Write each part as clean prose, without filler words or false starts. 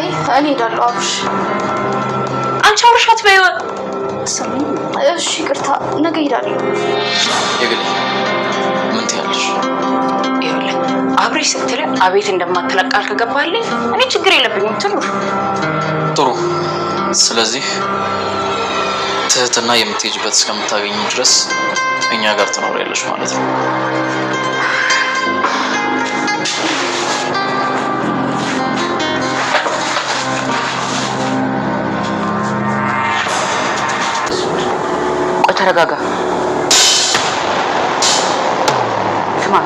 አይ እኔ ሄዳለሁ አብርሽ። አንቺ አብርሻት በይው። እሺ ይቅርታ፣ ነገ ሄዳለሁ። የግል ምን ትያለሽ? ይኸውልህ አብሬሽ ስትል አቤት እንደማትለቃል ከገባልኝ እኔ ችግር የለብኝም። ትኑር። ጥሩ። ስለዚህ ትህትና የምትሄጂበት እስከምታገኙ ድረስ እኛ ጋር ትኖሪያለሽ ማለት ነው። ተረጋጋ። ስማ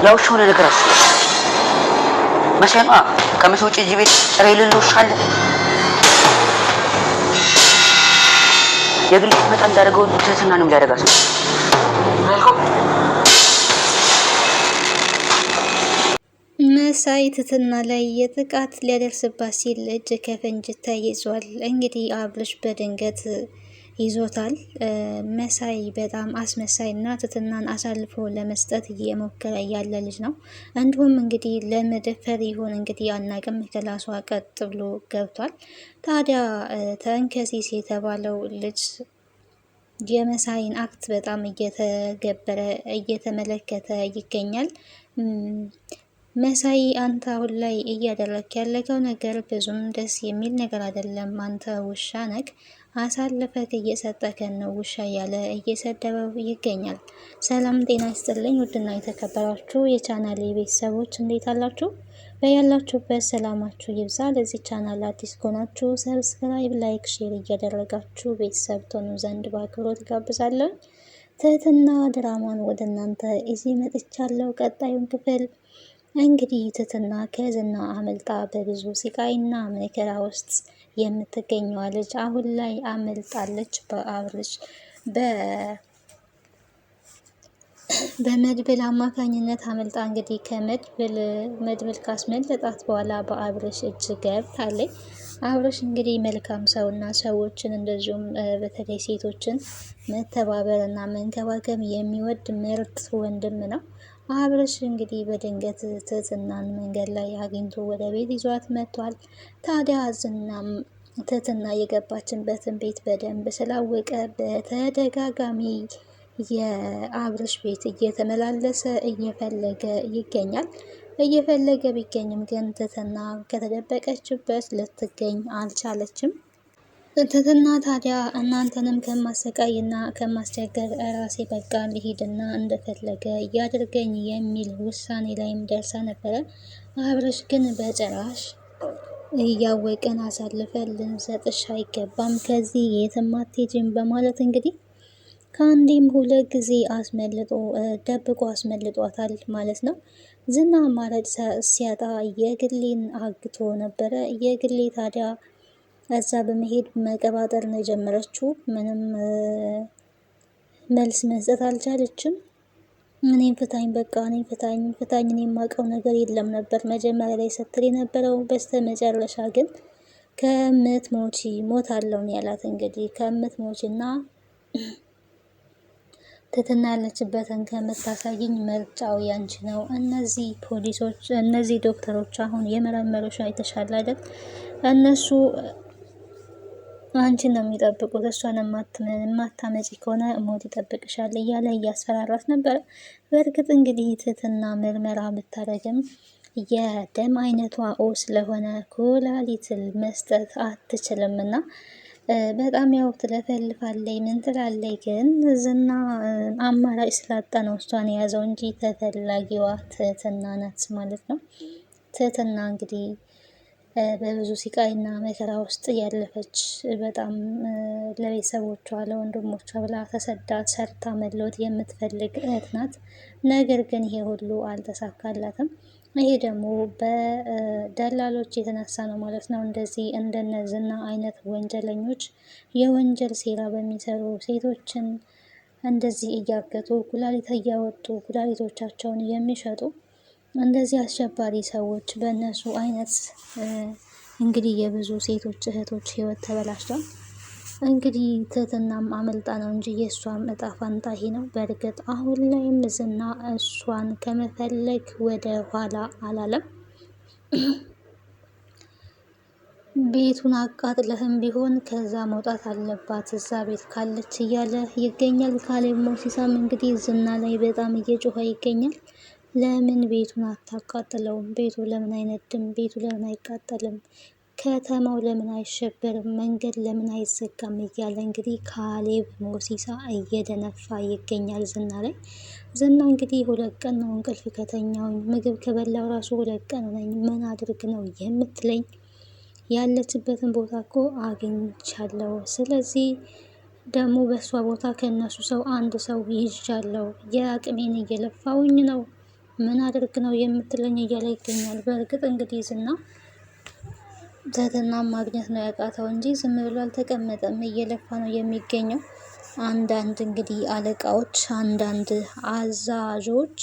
ያውሽ ሆነ ነገር አስብ። መቼም ከመቼ ውጭ እዚህ ቤት ጥሬ ልልሽ አለ። የግል መጣ እንዳደረገው ትህትና ነው ሊያደርጋት ነው። መሳይ ትህትና ላይ የጥቃት ሊያደርስባት ሲል እጅ ከፍንጅ ተይዟል። እንግዲህ አብርሽ በድንገት ይዞታል። መሳይ በጣም አስመሳይ እና ትህትናን አሳልፎ ለመስጠት እየሞከረ ያለ ልጅ ነው። እንዲሁም እንግዲህ ለመደፈር ይሆን እንግዲህ አናቅም፣ ክላሷ ቀጥ ብሎ ገብቷል። ታዲያ ተንከሲስ የተባለው ልጅ የመሳይን አክት በጣም እየተገበረ እየተመለከተ ይገኛል። መሳይ አንተ አሁን ላይ እያደረክ ያለከው ነገር ብዙም ደስ የሚል ነገር አይደለም። አንተ ውሻ ነክ አሳልፈክ እየሰጠከን ነው ውሻ እያለ እየሰደበው ይገኛል። ሰላም ጤና ይስጥልኝ ውድና የተከበራችሁ የቻናሌ ቤተሰቦች እንዴት አላችሁ? በያላችሁበት ሰላማችሁ ይብዛ። ለዚህ ቻናል አዲስ ከሆናችሁ ሰብስክራይብ፣ ላይክ፣ ሼር እያደረጋችሁ ቤተሰብ ትሆኑ ዘንድ በአክብሮት ጋብዛለሁ። ትህትና ድራማን ወደ እናንተ እዚህ መጥቻለሁ። ቀጣዩን ክፍል እንግዲህ ትህትና ከዝና አመልጣ በብዙ ስቃይና መከራ ውስጥ የምትገኘዋ ልጅ አሁን ላይ አመልጣለች። በአብርሽ በመድብል አማካኝነት አመልጣ እንግዲህ መድብል ካስመለጣት በኋላ በአብርሽ እጅ ገብታለች። አብርሽ እንግዲህ መልካም ሰውና ሰዎችን እንደዚሁም በተለይ ሴቶችን መተባበር እና መንከባከብ የሚወድ ምርጥ ወንድም ነው። አብርሽ እንግዲህ በድንገት ትህትናን መንገድ ላይ አግኝቶ ወደ ቤት ይዟት መጥቷል። ታዲያ ዝናም ትህትና የገባችበትን ቤት በደንብ ስላወቀ በተደጋጋሚ የአብርሽ ቤት እየተመላለሰ እየፈለገ ይገኛል። እየፈለገ ቢገኝም ግን ትህትና ከተደበቀችበት ልትገኝ አልቻለችም። ትህትና ታዲያ እናንተንም ከማሰቃይና ከማስቸገር ራሴ በቃ ልሂድና እንደፈለገ እያደርገኝ የሚል ውሳኔ ላይም ደርሳ ነበረ። አብርሽ ግን በጭራሽ እያወቅን አሳልፈን ልንሰጥሽ አይገባም፣ ከዚህ የትም አትሄጂም በማለት እንግዲህ ከአንዴም ሁለት ጊዜ ደብቆ አስመልጧታል ማለት ነው። ዝና አማራጭ ሲያጣ የግሌን አግቶ ነበረ። የግሌ ታዲያ እዛ በመሄድ መቀባጠር ነው የጀመረችው። ምንም መልስ መስጠት አልቻለችም። እኔም ፍታኝ፣ በቃ እኔም ፍታኝ፣ እኔ የማውቀው ነገር የለም ነበር መጀመሪያ ላይ ስትል የነበረው። በስተ መጨረሻ ግን ከምትሞቺ ሞታለሁ ነው ያላት። እንግዲህ ከምትሞቺ እና ትህትና ያለችበትን ከምታሳይኝ ምርጫው ያንቺ ነው። እነዚህ ፖሊሶች፣ እነዚህ ዶክተሮች አሁን የመረመሩሽ አይተሻል አይደል? እነሱ አንቺን ነው የሚጠብቁት። እሷን የማታመጪ ከሆነ ሞት ይጠብቅሻል እያለ እያስፈራራት ነበር። በእርግጥ እንግዲህ ትህትና ምርመራ ብታደርግም የደም አይነቷ ኦ ስለሆነ ኩላሊት መስጠት አትችልም እና በጣም ያው ትለፈልፋለች፣ ምን ትላለች። ግን ዝና አማራጭ ስላጣ ነው እሷን የያዘው እንጂ ተፈላጊዋ ትህትና ናት ማለት ነው። ትህትና እንግዲህ በብዙ ስቃይና መከራ ውስጥ ያለፈች በጣም ለቤተሰቦቿ ለወንድሞቿ ብላ ተሰዳ ሰርታ መለወጥ የምትፈልግ እህት ናት። ነገር ግን ይሄ ሁሉ አልተሳካላትም። ይሄ ደግሞ በደላሎች የተነሳ ነው ማለት ነው። እንደዚህ እንደነዝና አይነት ወንጀለኞች የወንጀል ሴራ በሚሰሩ ሴቶችን እንደዚህ እያገቱ ኩላሊት እያወጡ ኩላሊቶቻቸውን የሚሸጡ እንደዚህ አሸባሪ ሰዎች በእነሱ አይነት እንግዲህ የብዙ ሴቶች እህቶች ህይወት ተበላሽቷል። እንግዲህ ትህትናም አመልጣ ነው እንጂ የእሷም እጣ ፋንታ ይሄ ነው። በእርግጥ አሁን ላይም ዝና እሷን ከመፈለግ ወደ ኋላ አላለም። ቤቱን አቃጥለህም ቢሆን ከዛ መውጣት አለባት እዛ ቤት ካለች እያለ ይገኛል። ካሌብ ሞሲሳም እንግዲህ ዝና ላይ በጣም እየጮኸ ይገኛል። ለምን ቤቱን አታቃጥለውም? ቤቱ ለምን አይነድም? ቤቱ ለምን አይቃጠልም? ከተማው ለምን አይሸበርም? መንገድ ለምን አይዘጋም? እያለ እንግዲህ ካሌብ ሞሲሳ እየደነፋ ይገኛል ዝና ላይ። ዝና እንግዲህ 2 ቀን ነው እንቅልፍ ከተኛውኝ፣ ምግብ ከበላው ራሱ 2 ቀን ነኝ። ምን አድርግ ነው የምትለኝ? ያለችበትን ቦታ እኮ አግኝቻለሁ። ስለዚህ ደግሞ በእሷ ቦታ ከእነሱ ሰው አንድ ሰው ይዣለሁ። የአቅሜን እየለፋውኝ ነው። ምን አድርግ ነው የምትለኝ? እያለ ይገኛል። በእርግጥ እንግዲህ ዝና ትህትናን ማግኘት ነው ያቃተው እንጂ ዝም ብሎ አልተቀመጠም፣ እየለፋ ነው የሚገኘው። አንዳንድ እንግዲህ አለቃዎች፣ አንዳንድ አዛዦች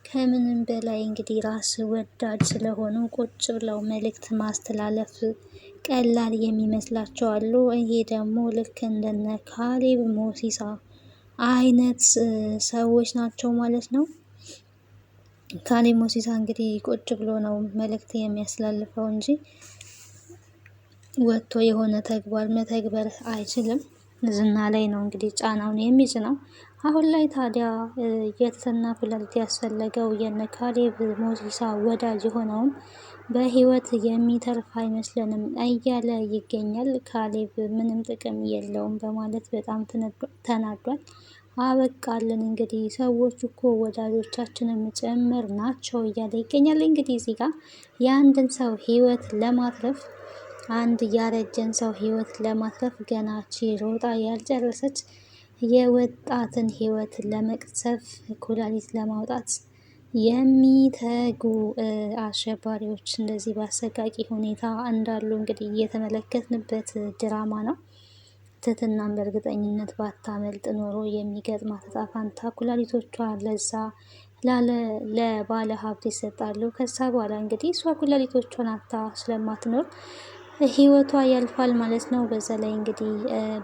ከምንም በላይ እንግዲህ ራስ ወዳድ ስለሆኑ ቁጭ ብለው መልእክት ማስተላለፍ ቀላል የሚመስላቸው አሉ። ይሄ ደግሞ ልክ እንደነ ካሌብ ሞሲሳ አይነት ሰዎች ናቸው ማለት ነው። ካሌብ ሞሲሳ እንግዲህ ቁጭ ብሎ ነው መልእክት የሚያስተላልፈው እንጂ ወጥቶ የሆነ ተግባር መተግበር አይችልም። ዝና ላይ ነው እንግዲህ ጫናውን የሚጭነው። አሁን ላይ ታዲያ የትህትና ኩላሊት ያስፈለገው የነ ካሌብ ሞሲሳ ወዳጅ የሆነውም በህይወት የሚተርፍ አይመስለንም እያለ ይገኛል። ካሌብ ምንም ጥቅም የለውም በማለት በጣም ተናዷል። አበቃልን እንግዲህ ሰዎች እኮ ወዳጆቻችንም ጭምር ናቸው እያለ ይገኛል። እንግዲህ እዚህ ጋር የአንድን ሰው ህይወት ለማትረፍ አንድ ያረጀን ሰው ህይወት ለማትረፍ ገና ሮጣ ያልጨረሰች የወጣትን ህይወት ለመቅሰፍ ኩላሊት ለማውጣት የሚተጉ አሸባሪዎች እንደዚህ በአሰቃቂ ሁኔታ እንዳሉ እንግዲህ እየተመለከትንበት ድራማ ነው። ትህትናን በእርግጠኝነት ባታመልጥ ኖሮ የሚገጥማት ዕጣ ፈንታ ኩላሊቶቿ ለባለ ሀብት ይሰጣሉ። ከዛ በኋላ እንግዲህ እሷ ኩላሊቶቿን አታ ስለማትኖር ህይወቷ ያልፋል ማለት ነው። በዛ ላይ እንግዲህ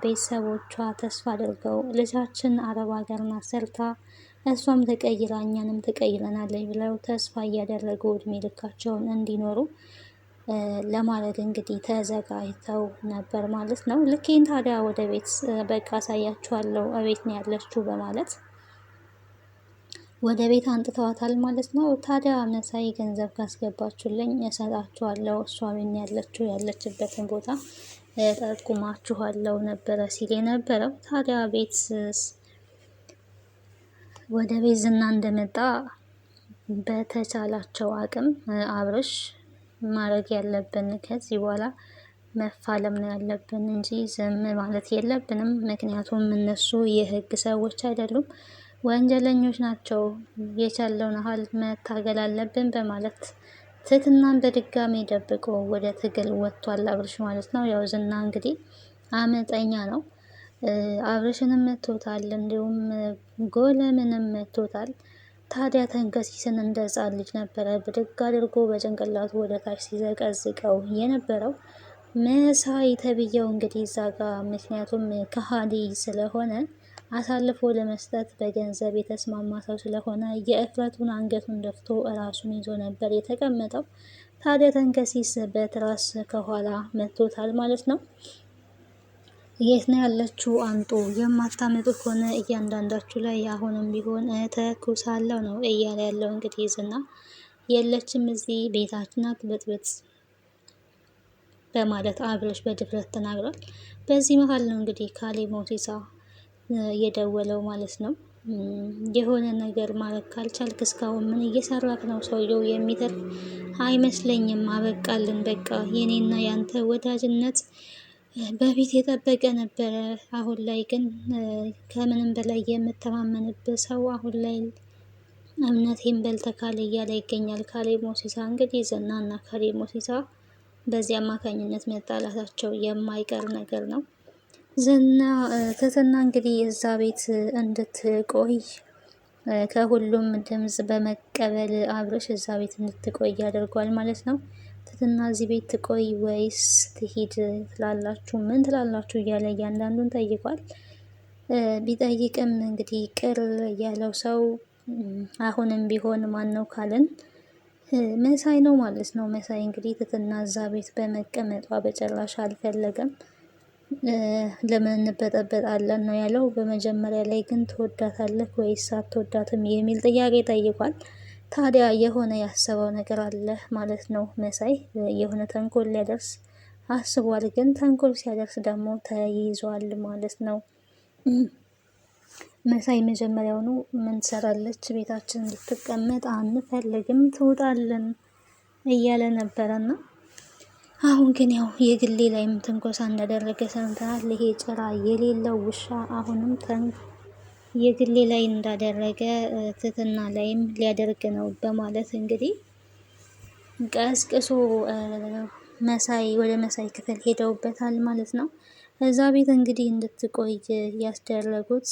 ቤተሰቦቿ ተስፋ አድርገው ልጃችን አረብ ሀገር ናት ሰርታ እሷም ተቀይራ እኛንም ትቀይረናለች ብለው ተስፋ እያደረጉ እድሜ ልካቸውን እንዲኖሩ ለማለት እንግዲህ ተዘጋጅተው ነበር ማለት ነው። ልኬን ታዲያ ወደ ቤት በቃ አሳያችኋለሁ፣ እቤት ነው ያለችው በማለት ወደ ቤት አንጥተዋታል ማለት ነው። ታዲያ መሳይ ገንዘብ ካስገባችሁልኝ እሰጣችኋለሁ፣ እሷ ቤት ያለችበትን ቦታ ጠቁማችኋለሁ ነበረ ሲል የነበረው። ታዲያ ወደ ቤት ዝና እንደመጣ በተቻላቸው አቅም አብርሽ ማድረግ ያለብን ከዚህ በኋላ መፋለም ነው ያለብን እንጂ ዝም ማለት የለብንም። ምክንያቱም እነሱ የህግ ሰዎች አይደሉም፣ ወንጀለኞች ናቸው። የቻለውን ያህል መታገል አለብን በማለት ትህትናን በድጋሚ ደብቆ ወደ ትግል ወጥቷል አብርሽ ማለት ነው። ያው ዝና እንግዲህ አመፀኛ ነው። አብርሽንም መቶታል፣ እንዲሁም ጎለምንም መቶታል። ታዲያ ተንከሲስን እንደ ህፃን ልጅ ነበረ ብድግ አድርጎ በጭንቅላቱ ወደ ታች ሲዘቀዝቀው የነበረው መሳይ ተብዬው እንግዲህ እዛ ጋ ምክንያቱም ከሃዲ ስለሆነ አሳልፎ ለመስጠት በገንዘብ የተስማማ ሰው ስለሆነ የእፍረቱን አንገቱን ደፍቶ እራሱን ይዞ ነበር የተቀመጠው። ታዲያ ተንከሲስ በትራስ ከኋላ መቶታል ማለት ነው። የት ነው ያለችው? አንጡ፣ የማታመጡ ከሆነ እያንዳንዳችሁ ላይ አሁንም ቢሆን ተኩሳለሁ ነው እያለ ያለው እንግዲህ ዝና። የለችም እዚህ ቤታችን አትበጥብጥ በማለት አብርሽ በድፍረት ተናግሯል። በዚህ መሀል ነው እንግዲህ ካሌብ ሞሲሳ የደወለው ማለት ነው። የሆነ ነገር ማድረግ ካልቻልክ እስካሁን ምን እየሰራክ ነው? ሰውየው የሚተርፍ አይመስለኝም። አበቃልን በቃ። የኔና ያንተ ወዳጅነት በፊት የጠበቀ ነበረ። አሁን ላይ ግን ከምንም በላይ የምተማመንበት ሰው አሁን ላይ እምነቴን በልተካል እያለ ይገኛል ካሌብ ሞሲሳ። እንግዲህ ዝናና ካሌብ ሞሲሳ በዚህ አማካኝነት መጣላታቸው የማይቀር ነገር ነው። ትህትና እንግዲህ እዛ ቤት እንድትቆይ ከሁሉም ድምፅ በመቀበል አብርሽ እዛ ቤት እንድትቆይ ያደርጓል ማለት ነው። ትህትና እዚህ ቤት ትቆይ ወይስ ትሂድ ትላላችሁ? ምን ትላላችሁ? እያለ እያንዳንዱን ጠይቋል። ቢጠይቅም እንግዲህ ቅር ያለው ሰው አሁንም ቢሆን ማን ነው ካልን መሳይ ነው ማለት ነው። መሳይ እንግዲህ ትትና እዛ ቤት በመቀመጧ በጭራሽ አልፈለገም። ለምን እንበጠበጣለን ነው ያለው። በመጀመሪያ ላይ ግን ትወዳታለህ ወይስ አትወዳትም የሚል ጥያቄ ጠይቋል። ታዲያ የሆነ ያሰበው ነገር አለ ማለት ነው። መሳይ የሆነ ተንኮል ሊያደርስ አስቧል። ግን ተንኮል ሲያደርስ ደግሞ ተይዟል ማለት ነው። መሳይ መጀመሪያውኑ ምን ትሰራለች ቤታችን እንድትቀመጥ አንፈልግም ትውጣለን እያለ ነበረና አሁን ግን ያው የግሌ ላይም ትንኮሳ እንዳደረገ ሰምተናል። ይሄ ጭራ የሌለው ውሻ አሁንም የግሌ ላይ እንዳደረገ ትትና ላይም ሊያደርግ ነው በማለት እንግዲህ ቀስቅሶ መሳይ ወደ መሳይ ክፍል ሄደውበታል ማለት ነው። እዛ ቤት እንግዲህ እንድትቆይ ያስደረጉት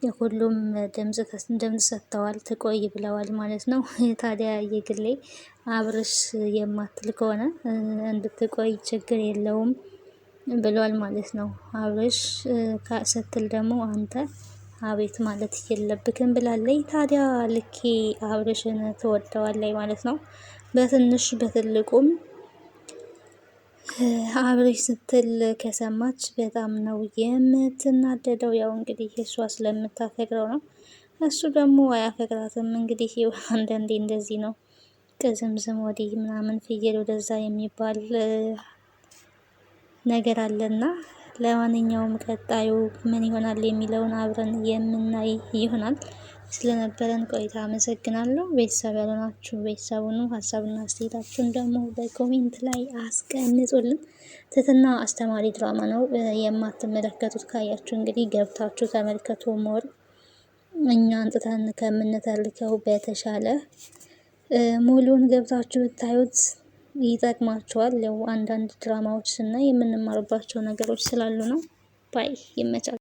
ሁሉም ድምጽ ሰጥተዋል፣ ትቆይ ብለዋል ማለት ነው። ታዲያ የግሌ አብርሽ የማትል ከሆነ እንድትቆይ ችግር የለውም ብሏል ማለት ነው። አብርሽ ስትል ደግሞ አንተ አቤት ማለት የለብክም ብላለይ። ታዲያ ልኬ አብርሽን ትወደዋለይ ማለት ነው። በትንሽ በትልቁም አብርሽ ስትል ከሰማች በጣም ነው የምትናደደው። ያው እንግዲህ እሷ ስለምታፈቅረው ነው፣ እሱ ደግሞ አያፈቅራትም። እንግዲህ አንዳንዴ እንደዚህ ነው፣ ቅዝምዝም ወዲህ ምናምን ፍየል ወደዛ የሚባል ነገር አለና ለማንኛውም ቀጣዩ ምን ይሆናል የሚለውን አብረን የምናይ ይሆናል። ስለነበረን ቆይታ አመሰግናለሁ። ቤተሰብ ያልሆናችሁ ቤተሰቡን ሀሳብና አስተያየታችሁን ደግሞ በኮሜንት ላይ አስቀምጡልን። ትትና አስተማሪ ድራማ ነው። የማትመለከቱት ካያችሁ እንግዲህ ገብታችሁ ተመልከቱ። ሞር እኛ አንጥተን ከምንተርከው በተሻለ ሙሉን ገብታችሁ ብታዩት ይጠቅማችኋል። ያው አንዳንድ ድራማዎች ስናይ የምንማርባቸው ነገሮች ስላሉ ነው። ባይ ይመቻል።